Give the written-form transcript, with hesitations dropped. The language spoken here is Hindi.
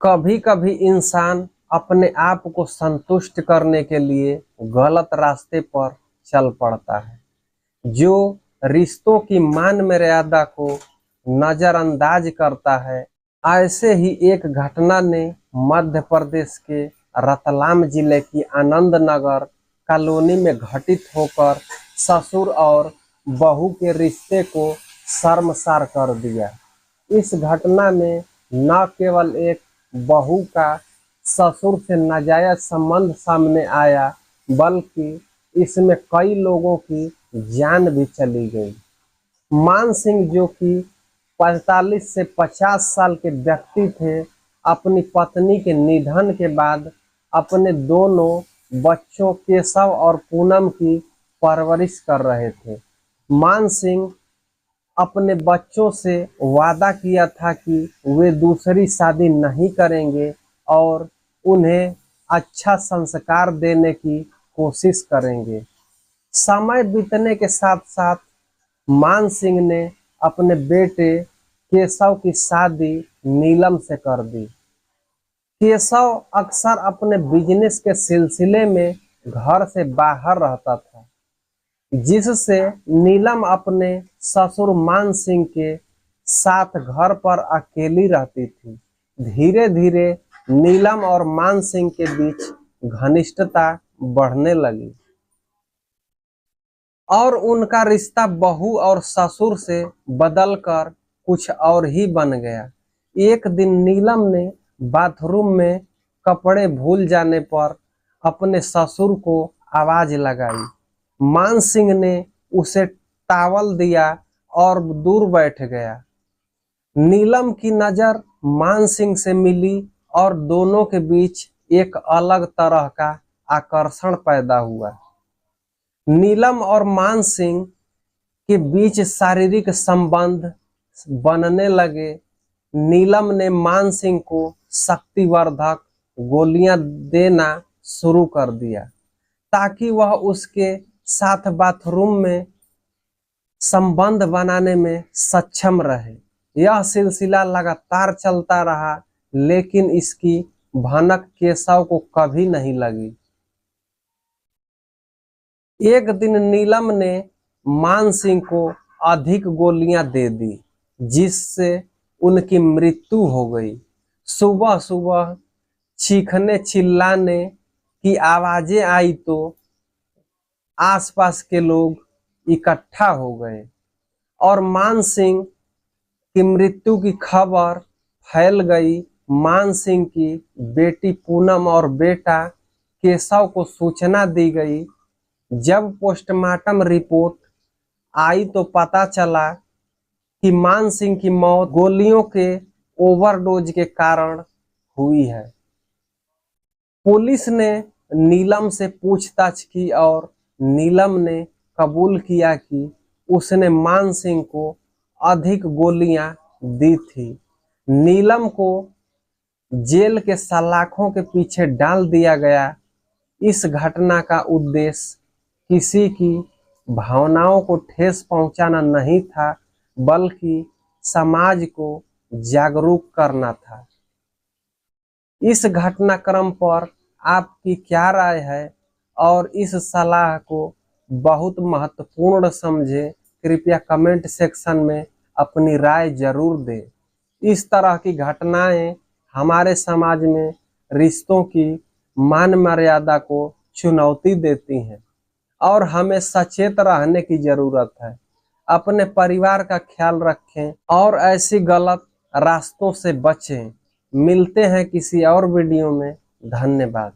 कभी कभी इंसान अपने आप को संतुष्ट करने के लिए गलत रास्ते पर चल पड़ता है, जो रिश्तों की मान मर्यादा को नजरअंदाज करता है। ऐसे ही एक घटना ने मध्य प्रदेश के रतलाम जिले की आनंद नगर कॉलोनी में घटित होकर ससुर और बहू के रिश्ते को शर्मसार कर दिया। इस घटना में न केवल एक बहू का ससुर से नाजायज संबंध सामने आया, बल्कि इसमें कई लोगों की जान भी चली गई। मान सिंह, जो कि 45 से 50 साल के व्यक्ति थे, अपनी पत्नी के निधन के बाद अपने दोनों बच्चों केशव और पूनम की परवरिश कर रहे थे। मान सिंह अपने बच्चों से वादा किया था कि वे दूसरी शादी नहीं करेंगे और उन्हें अच्छा संस्कार देने की कोशिश करेंगे। समय बीतने के साथ साथ मान सिंह ने अपने बेटे केशव की शादी नीलम से कर दी। केशव अक्सर अपने बिजनेस के सिलसिले में घर से बाहर रहता था, जिससे नीलम अपने ससुर मान सिंह के साथ घर पर अकेली रहती थी। धीरे धीरे नीलम और मान सिंह के बीच घनिष्ठता बढ़ने लगी और उनका रिश्ता बहू और ससुर से बदलकर कुछ और ही बन गया। एक दिन नीलम ने बाथरूम में कपड़े भूल जाने पर अपने ससुर को आवाज लगाई। मान सिंह ने उसे टॉवल दिया और दूर बैठ गया। नीलम की नजर मान सिंह से मिली और दोनों के बीच एक अलग तरह का आकर्षण पैदा हुआ। नीलम और मान सिंह के बीच शारीरिक संबंध बनने लगे। नीलम ने मान सिंह को शक्तिवर्धक गोलियां देना शुरू कर दिया ताकि वह उसके साथ बाथरूम में संबंध बनाने में सक्षम रहे। यह सिलसिला लगातार चलता रहा, लेकिन इसकी भनक केशव को कभी नहीं लगी। एक दिन नीलम ने मान सिंह को अधिक गोलियां दे दी, जिससे उनकी मृत्यु हो गई। सुबह सुबह चीखने चिल्लाने की आवाजें आई तो आसपास के लोग इकट्ठा हो गए और मान सिंह की मृत्यु की खबर फैल गई। मान सिंह की बेटी पूनम और बेटा केशव को सूचना दी गई। जब पोस्टमार्टम रिपोर्ट आई तो पता चला कि मान सिंह की मौत गोलियों के ओवरडोज के कारण हुई है। पुलिस ने नीलम से पूछताछ की और नीलम ने कबूल किया कि उसने मान सिंह को अधिक गोलियां दी थी। नीलम को जेल के सलाखों के पीछे डाल दिया गया। इस घटना का उद्देश्य किसी की भावनाओं को ठेस पहुंचाना नहीं था, बल्कि समाज को जागरूक करना था। इस घटनाक्रम पर आपकी क्या राय है और इस सलाह को बहुत महत्वपूर्ण समझे? कृपया कमेंट सेक्शन में अपनी राय जरूर दें। इस तरह की घटनाएं हमारे समाज में रिश्तों की मान मर्यादा को चुनौती देती हैं और हमें सचेत रहने की जरूरत है। अपने परिवार का ख्याल रखें और ऐसी गलत रास्तों से बचें। मिलते हैं किसी और वीडियो में। धन्यवाद।